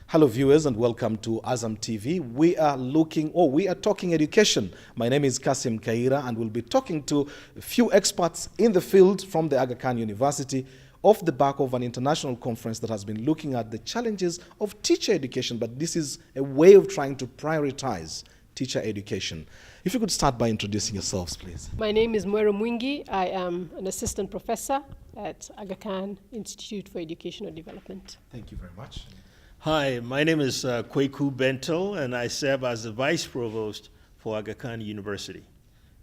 Hello viewers and welcome to Azam TV. We are talking education. My name is Kassim Kayira and we'll be talking to a few experts in the field from the Aga Khan University off the back of an international conference that has been looking at the challenges of teacher education, but this is a way of trying to prioritize teacher education. If you could start by introducing yourselves, please. My name is Mweru Mwingi. I am an assistant professor at Aga Khan Institute for Educational Development. Thank you very much. Hi, my name is Kweku and I serve as the Vice Provost for Aga Khan University.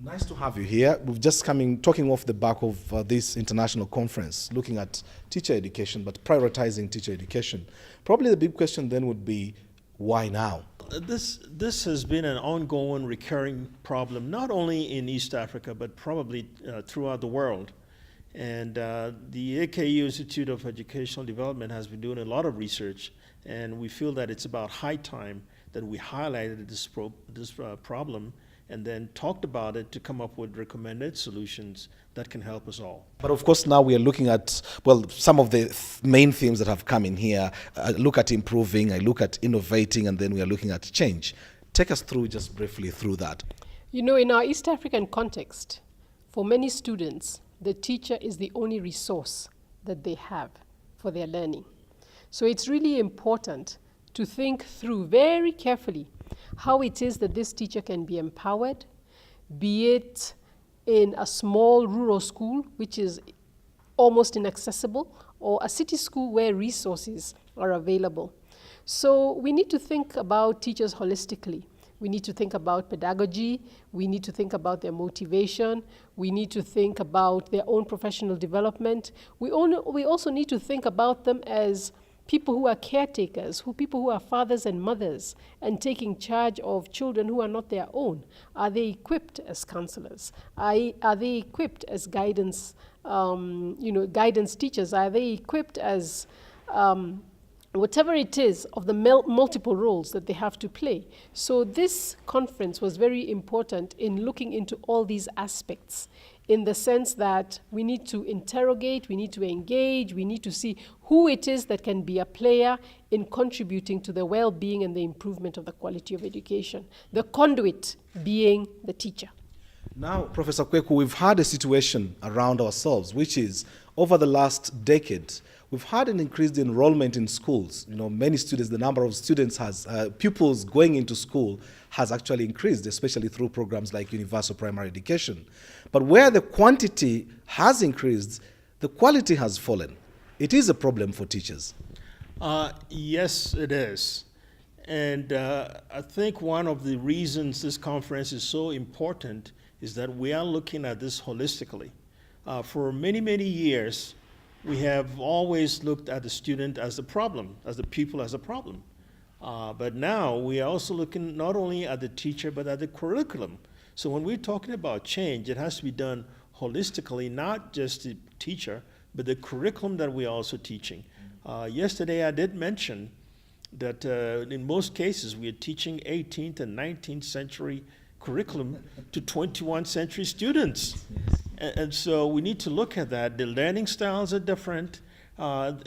Nice to have you here. We've just talking off the back of this international conference, looking at teacher education, but prioritizing teacher education. Probably the big question then would be, why now? This has been an ongoing, recurring problem, not only in East Africa, but probably throughout the world. And the AKU Institute of Educational Development has been doing a lot of research, and we feel that it's about high time that we highlighted this problem and then talked about it to come up with recommended solutions that can help us all. But of course now we are looking at, well, some of the main themes that have come in here. I look at improving, I look at innovating, and then we are looking at change. Take us through, just briefly through that. You know, in our East African context, for many students, the teacher is the only resource that they have for their learning. So it's really important to think through very carefully how it is that this teacher can be empowered, be it in a small rural school, which is almost inaccessible, or a city school where resources are available. So we need to think about teachers holistically. We need to think about pedagogy, we need to think about their motivation, we need to think about their own professional development. We also need to think about them as people who are caretakers, people who are fathers and mothers, and taking charge of children who are not their own. Are they equipped as counselors? Are they equipped as guidance, guidance teachers? Are they equipped as whatever it is of the multiple roles that they have to play? So this conference was very important in looking into all these aspects, in the sense that we need to interrogate, we need to engage, we need to see who it is that can be a player in contributing to the well-being and the improvement of the quality of education, the conduit being the teacher. Now, Professor Kweku, we've had a situation around ourselves, which is over the last decade, we've had an increased enrollment in schools. You know, many students, the number of students pupils going into school has actually increased, especially through programs like universal primary education. But where the quantity has increased, the quality has fallen. It is a problem for teachers. Yes, it is. And I think one of the reasons this conference is so important is that we are looking at this holistically. For many, many years, we have always looked at the student as a problem, as the pupil as a problem. But now we are also looking not only at the teacher, but at the curriculum. So when we're talking about change, it has to be done holistically, not just the teacher, but the curriculum that we're also teaching. Yesterday I did mention that in most cases we are teaching 18th and 19th century curriculum to 21st century students. And so we need to look at that. The learning styles are different. And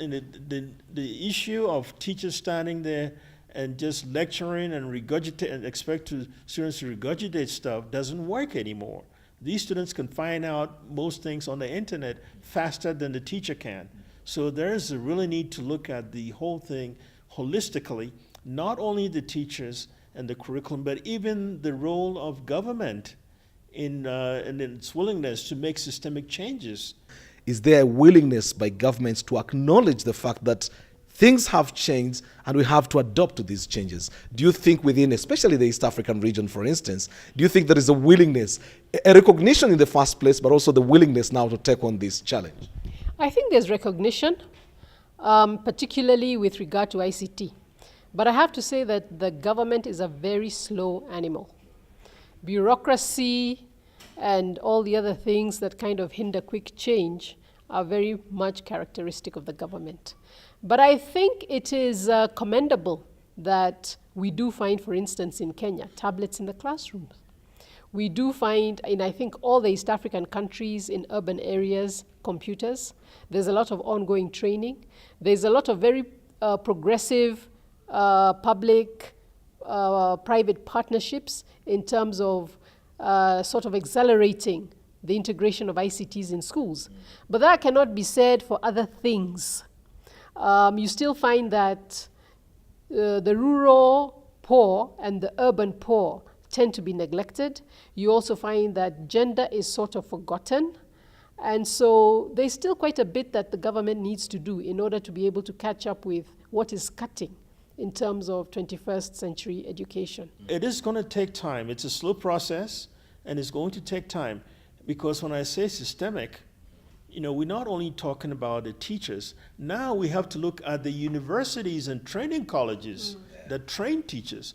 the issue of teachers standing there and just lecturing and regurgitate and expect students to regurgitate stuff doesn't work anymore. These students can find out most things on the internet faster than the teacher can. So there's a really need to look at the whole thing holistically, not only the teachers and the curriculum, but even the role of government in its willingness to make systemic changes. Is there a willingness by governments to acknowledge the fact that things have changed and we have to adapt to these changes? Do you think within, especially the East African region, for instance, do you think there is a willingness, a recognition in the first place, but also the willingness now to take on this challenge? I think there's recognition, particularly with regard to ICT. But I have to say that the government is a very slow animal. Bureaucracy and all the other things that kind of hinder quick change are very much characteristic of the government. But I think it is commendable that we do find, for instance, in Kenya, tablets in the classrooms. We do find, in I think all the East African countries in urban areas, computers. There's a lot of ongoing training. There's a lot of very progressive public-private partnerships in terms of sort of accelerating the integration of ICTs in schools. But that cannot be said for other things. You still find that the rural poor and the urban poor tend to be neglected. You also find that gender is sort of forgotten. And so there's still quite a bit that the government needs to do in order to be able to catch up with what is cutting in terms of 21st century education. It is going to take time. It's a slow process, and it's going to take time. Because when I say systemic, we're not only talking about the teachers. Now we have to look at the universities and training colleges that train teachers.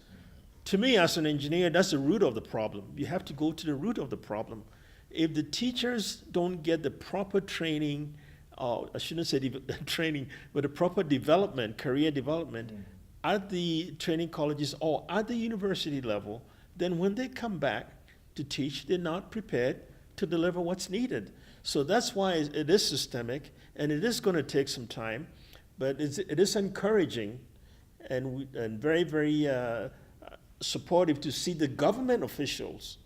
To me, as an engineer, that's the root of the problem. You have to go to the root of the problem. If the teachers don't get the proper training, I shouldn't say training, but the proper development, career development, at the training colleges or at the university level, then when they come back to teach, they're not prepared to deliver what's needed. So that's why it is systemic, and it is going to take some time, but it is encouraging and very, very supportive to see the government officials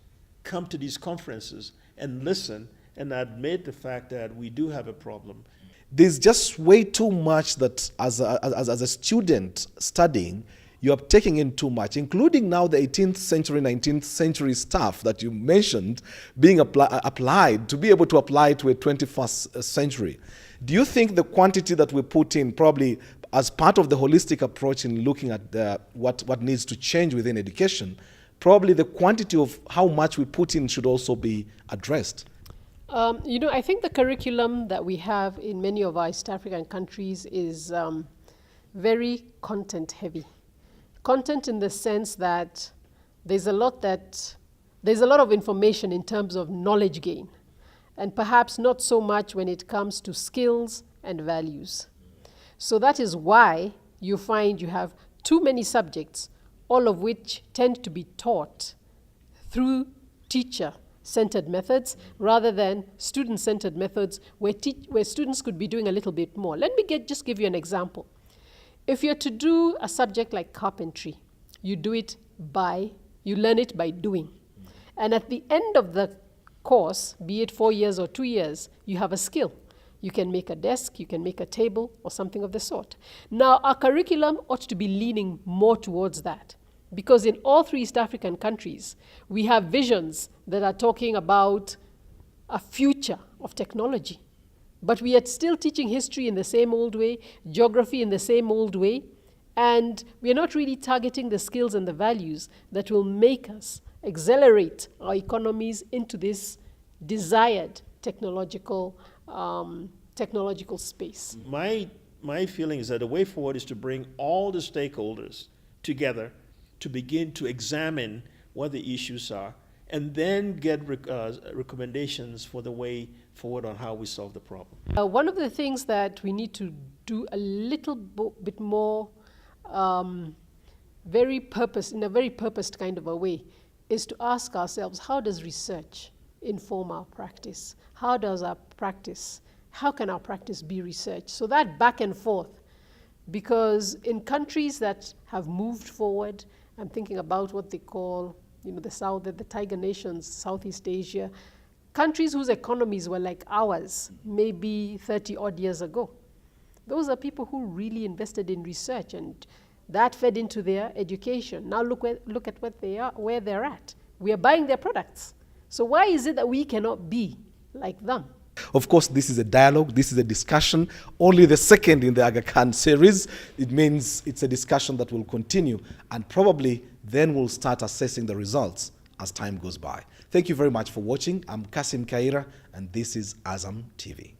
come to these conferences and listen and admit the fact that we do have a problem. There's just way too much that as a student studying, you are taking in too much, including now the 18th century, 19th century stuff that you mentioned being applied to be able to apply to a 21st century. Do you think the quantity that we put in, probably as part of the holistic approach in looking at what needs to change within education, probably the quantity of how much we put in should also be addressed? I think the curriculum that we have in many of our East African countries is very content heavy. Content in the sense that there's a lot of information in terms of knowledge gain, and perhaps not so much when it comes to skills and values. So that is why you find you have too many subjects, all of which tend to be taught through teacher-centered methods rather than student-centered methods where students could be doing a little bit more. Let me just give you an example. If you're to do a subject like carpentry, you learn it by doing. And at the end of the course, be it 4 years or 2 years, you have a skill. You can make a desk, you can make a table, or something of the sort. Now, our curriculum ought to be leaning more towards that, because in all 3 East African countries, we have visions that are talking about a future of technology. But we are still teaching history in the same old way, geography in the same old way, and we are not really targeting the skills and the values that will make us accelerate our economies into this desired technological space. My feeling is that the way forward is to bring all the stakeholders together to begin to examine what the issues are, and then get recommendations for the way forward on how we solve the problem. One of the things that we need to do a little bit more in a very purposed kind of a way is to ask ourselves, how does research inform our practice? How can our practice be research? So that back and forth, because in countries that have moved forward, I'm thinking about what they call the tiger nations, Southeast Asia, countries whose economies were like ours maybe 30 odd years ago. Those are people who really invested in research, and that fed into their education. Now look at where they're at. We are buying their products. So why is it that we cannot be like them? Of course, this is a dialogue, this is a discussion, only the second in the Aga Khan series. It means it's a discussion that will continue, and probably then we'll start assessing the results as time goes by. Thank you very much for watching. I'm Kassim Kayira, and this is Azam TV.